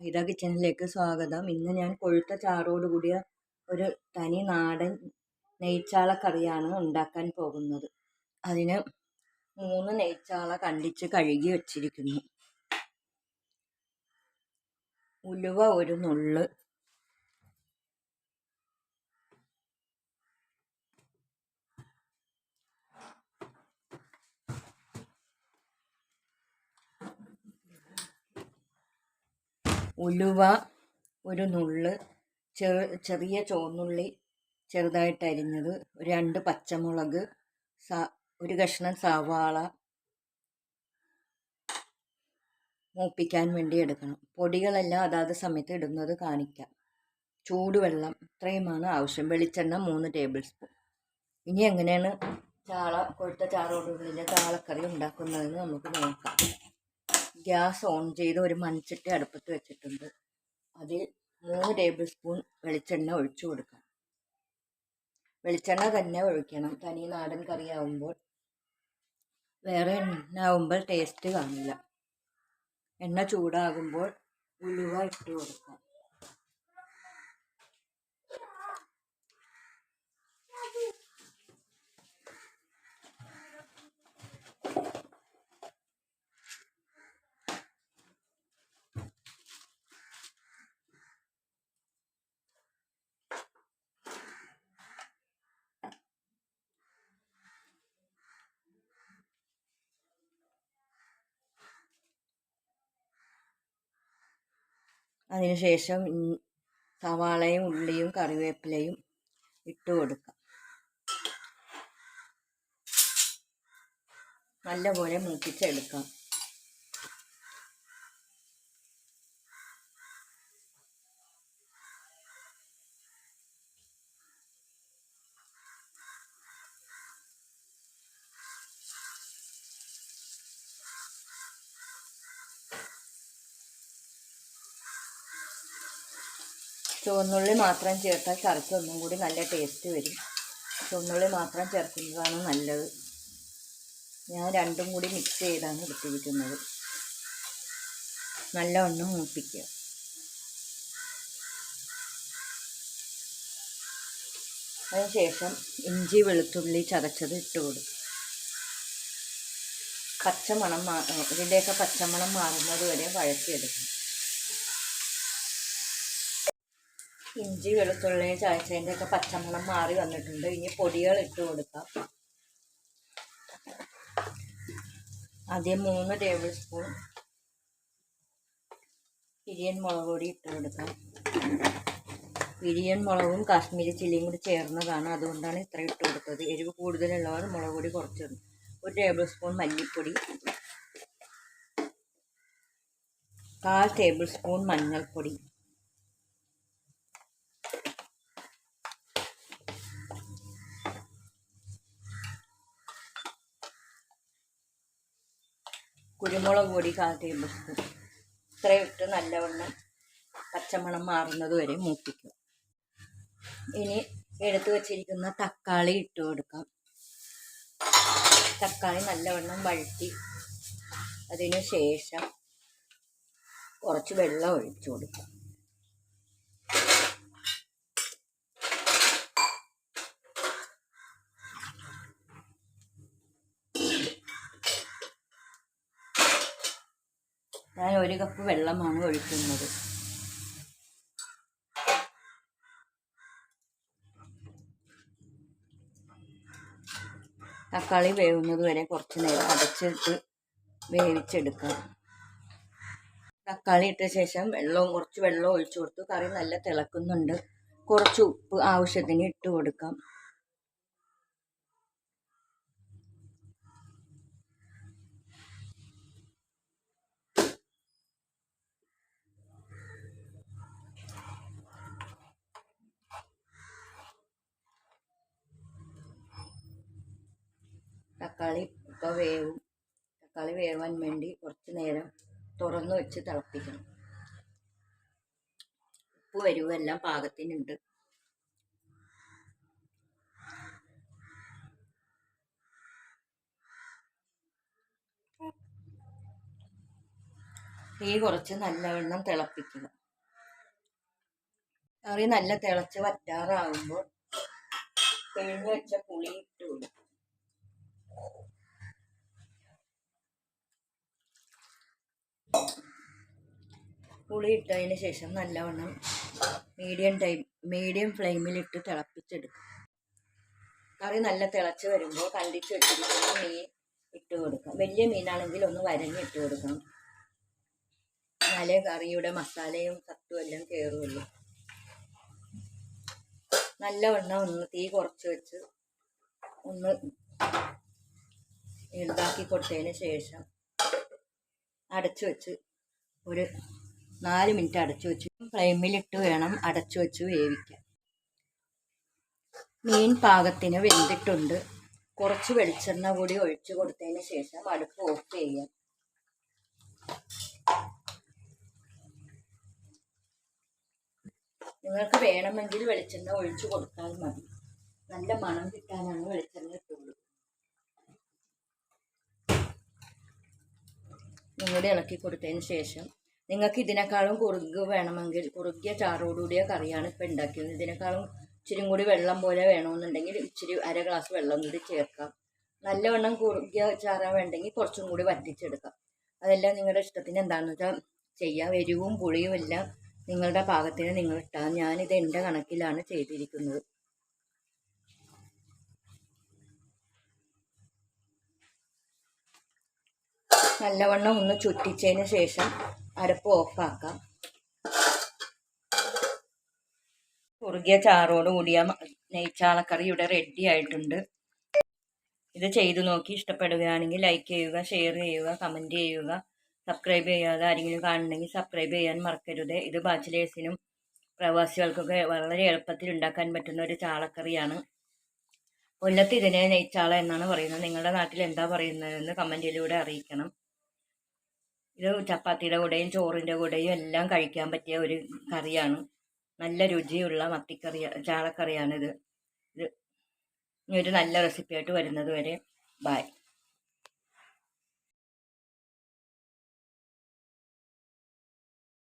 ഇതാ കിച്ചണിലേക്ക് സ്വാഗതം. ഇന്ന് ഞാൻ കൊഴുത്ത ചാറോട് കൂടിയ ഒരു തനി നാടൻ നെയ്ച്ചാള കറിയാണ് ഉണ്ടാക്കാൻ പോകുന്നത്. അതിന് 3 നെയ്ച്ചാള കണ്ടിച്ച് കഴുകി വച്ചിരിക്കുന്നു. ഉലുവ ഒരു നുള്ള്, ചെറിയ ചുവന്നുള്ളി ചെറുതായിട്ട് അരിഞ്ഞത്, 2 പച്ചമുളക്, ഒരു കഷ്ണം സവാള മൂപ്പിക്കാൻ വേണ്ടി എടുക്കണം. പൊടികളെല്ലാം അതാത് സമയത്ത് ഇടുന്നത് കാണിക്കാം. ചൂടുവെള്ളം ഇത്രയുമാണ് ആവശ്യം. വെളിച്ചെണ്ണ 3 ടേബിൾ സ്പൂൺ. ഇനി എങ്ങനെയാണ് കൊഴുത്ത ചാറോടുള്ളിലെ ചാളക്കറി ഉണ്ടാക്കുന്നതെന്ന് നമുക്ക് നോക്കാം. ഗ്യാസ് ഓൺ ചെയ്ത് ഒരു മൺചട്ടി അടുപ്പത്ത് വെച്ചിട്ടുണ്ട്. അതിൽ 3 ടേബിൾ സ്പൂൺ വെളിച്ചെണ്ണ ഒഴിച്ചു കൊടുക്കാം. വെളിച്ചെണ്ണ തന്നെ ഒഴിക്കണം. തനി നാടൻ കറിയാവുമ്പോൾ വേറെ എണ്ണ ആവുമ്പോൾ ടേസ്റ്റ് കാണില്ല. എണ്ണ ചൂടാകുമ്പോൾ ഉലുവ ഇട്ട് കൊടുക്കാം. അതിനുശേഷം സവാളയും ഉള്ളിയും കറിവേപ്പിലയും ഇട്ട് കൊടുക്കാം. നല്ലപോലെ മൂപ്പിച്ചെടുക്കാം. ചുവന്നുള്ളി മാത്രം ചേർത്താൽ കറിക്ക് ഒന്നും കൂടി നല്ല ടേസ്റ്റ് വരും. ചുവന്നുള്ളി മാത്രം ചേർക്കുന്നതാണ് നല്ലത്. ഞാൻ രണ്ടും കൂടി മിക്സ് ചെയ്താണ് എടുത്തിരിക്കുന്നത്. നല്ലവണ്ണം മൂപ്പിക്കുക. അതിനുശേഷം ഇഞ്ചി വെളുത്തുള്ളി ചതച്ചത് ഇട്ട് കൊടുക്കും. ഇതിൻ്റെയൊക്കെ പച്ചമണം മാറുന്നത് വരെ വഴറ്റിയെടുക്കും. ഇഞ്ചി വെളുത്തുള്ളി ചതച്ചതിൻ്റെയൊക്കെ പച്ചമണം മാറി വന്നിട്ടുണ്ട്. ഇനി പൊടികൾ ഇട്ട് കൊടുക്കാം. ആദ്യം 3 ടേബിൾ സ്പൂൺ പിരിയൻ മുളക് പൊടി ഇട്ട് കൊടുക്കാം. പിരിയൻ മുളകും കാശ്മീരി ചില്ലിയും കൂടി ചേർന്നതാണ്, അതുകൊണ്ടാണ് ഇത്ര ഇട്ട് കൊടുത്തത്. എരിവ് കൂടുതലുള്ളവർ മുളക് പൊടി കുറച്ചിടും. 1 ടേബിൾ സ്പൂൺ മല്ലിപ്പൊടി, 1/4 ടേബിൾ സ്പൂൺ മഞ്ഞൾപ്പൊടി, കുരുമുളക് പൊടി 1/4 ടേബിൾ സ്പൂൺ. ഇത്രയും ഇട്ട് നല്ലവണ്ണം പച്ചമണം മാറുന്നത് വരെ മൂപ്പിക്കുക. ഇനി എടുത്തു വച്ചിരിക്കുന്ന തക്കാളി ഇട്ട് കൊടുക്കാം. തക്കാളി നല്ലവണ്ണം വഴറ്റി അതിനു ശേഷം കുറച്ച് വെള്ളം ഒഴിച്ചു കൊടുക്കാം. ഞാൻ 1 കപ്പ് വെള്ളമാണ് ഒഴിക്കുന്നത്. തക്കാളി വേവുന്നത് വരെ കുറച്ച് നേരം അടച്ചിട്ട് വേവിച്ചെടുക്കാം. തക്കാളി ഇട്ട ശേഷം കുറച്ച് വെള്ളം ഒഴിച്ചു കൊടുത്തു. കറി നല്ല തിളക്കുന്നുണ്ട്. കുറച്ച് ഉപ്പ് ആവശ്യത്തിന് ഇട്ട് കൊടുക്കാം. തക്കാളി വേവാൻ വേണ്ടി കുറച്ച് നേരം തുറന്നു വെച്ച് തിളപ്പിക്കണം. ഉപ്പ് എല്ലാം പാകത്തിനുണ്ട്. തീ കുറച്ച് നല്ലവണ്ണം തിളപ്പിക്കുക. കറി നല്ല തിളച്ച് വറ്റാറാകുമ്പോൾ പിഴിഞ്ഞ് വെച്ച പുളി ഇട്ട് കൊടുക്കും. പുളി ഇട്ടതിന് ശേഷം നല്ലവണ്ണം മീഡിയം ഫ്ലെയിമിലിട്ട് തിളപ്പിച്ചെടുക്കും. കറി നല്ല തിളച്ച് വരുമ്പോൾ കണ്ടിച്ച് വെച്ചിരിക്കുന്ന മീൻ ഇട്ട് കൊടുക്കാം. വലിയ മീനാണെങ്കിൽ ഒന്ന് വരഞ്ഞിട്ട് കൊടുക്കണം. എന്നാലേ കറിയുടെ മസാലയും സത്തും എല്ലാം കയറുമല്ലോ. നല്ലവണ്ണം ഒന്ന് തീ കുറച്ച് വെച്ച് ഒന്ന് ഇതാക്കി കൊടുത്തതിന് ശേഷം അടച്ചു വെച്ച് ഒരു 4 മിനിറ്റ് അടച്ചു വെച്ച് ഫ്ലെയിമിലിട്ട് വേണം അടച്ചു വെച്ച് വേവിക്കാൻ. മീൻ പാകത്തിന് വെന്തിട്ടുണ്ട്. കുറച്ച് വെളിച്ചെണ്ണ കൂടി ഒഴിച്ചു കൊടുത്തതിന് ശേഷം അടുപ്പ് ഓഫ് ചെയ്യാം. നിങ്ങൾക്ക് വേണമെങ്കിൽ വെളിച്ചെണ്ണ ഒഴിച്ചു കൊടുത്താൽ മതി. നല്ല മണം കിട്ടാനാണ് വെളിച്ചെണ്ണ ഇട്ടുള്ളൂ. നിങ്ങളുടെ ഇളക്കി കൊടുത്തതിന് ശേഷം നിങ്ങൾക്ക് ഇതിനേക്കാളും കുറുകിയ ചാറോടുകൂടിയ കറിയാണ് ഇപ്പം ഉണ്ടാക്കിയത്. ഇതിനേക്കാളും ഇച്ചിരി കൂടി വെള്ളം പോലെ വേണമെന്നുണ്ടെങ്കിൽ ഇച്ചിരി 1/2 ഗ്ലാസ് വെള്ളം കൂടി ചേർക്കാം. നല്ലവണ്ണം കുറുകിയ ചാറാൻ വേണ്ടെങ്കിൽ കുറച്ചും കൂടി വറ്റിച്ചെടുക്കാം. അതെല്ലാം നിങ്ങളുടെ ഇഷ്ടത്തിന് എന്താണെന്ന് വെച്ചാൽ ചെയ്യാം. എരിവും പുളിയും എല്ലാം നിങ്ങളുടെ പാകത്തിന് നിങ്ങൾ ഇട്ടാൽ. ഞാനിത് എൻ്റെ കണക്കിലാണ് ചെയ്തിരിക്കുന്നത്. നല്ലവണ്ണം ഒന്ന് ചുറ്റിച്ചതിന് ശേഷം അടുപ്പ് ഓഫാക്കാം. കുറുകിയ ചാറോട് കൂടിയ നെയ്ച്ചാളക്കറി ഇവിടെ റെഡി ആയിട്ടുണ്ട്. ഇത് ചെയ്തു നോക്കി ഇഷ്ടപ്പെടുകയാണെങ്കിൽ ലൈക്ക് ചെയ്യുക, ഷെയർ ചെയ്യുക, കമൻറ്റ് ചെയ്യുക. സബ്സ്ക്രൈബ് ചെയ്യാതെ ആരെങ്കിലും കാണുന്നെങ്കിൽ സബ്സ്ക്രൈബ് ചെയ്യാൻ മറക്കരുത്. ഇത് ബാച്ചിലേഴ്സിനും പ്രവാസികൾക്കൊക്കെ വളരെ എളുപ്പത്തിൽ ഉണ്ടാക്കാൻ പറ്റുന്ന ഒരു ചാളക്കറിയാണ്. കൊല്ലത്ത് ഇതിനെ നെയ്ച്ചാള എന്നാണ് പറയുന്നത്. നിങ്ങളുടെ നാട്ടിൽ എന്താ പറയുന്നതെന്ന് കമൻറ്റിലൂടെ അറിയിക്കണം. ഇത് ചപ്പാത്തിയുടെ കൂടെയും ചോറിൻ്റെ കൂടെയും എല്ലാം കഴിക്കാൻ പറ്റിയ ഒരു കറിയാണ്. നല്ല രുചിയുള്ള ചാളക്കറിയാണിത്. ഇനി ഒരു നല്ല റെസിപ്പിയായിട്ട് വരുന്നത് വരെ ബൈ.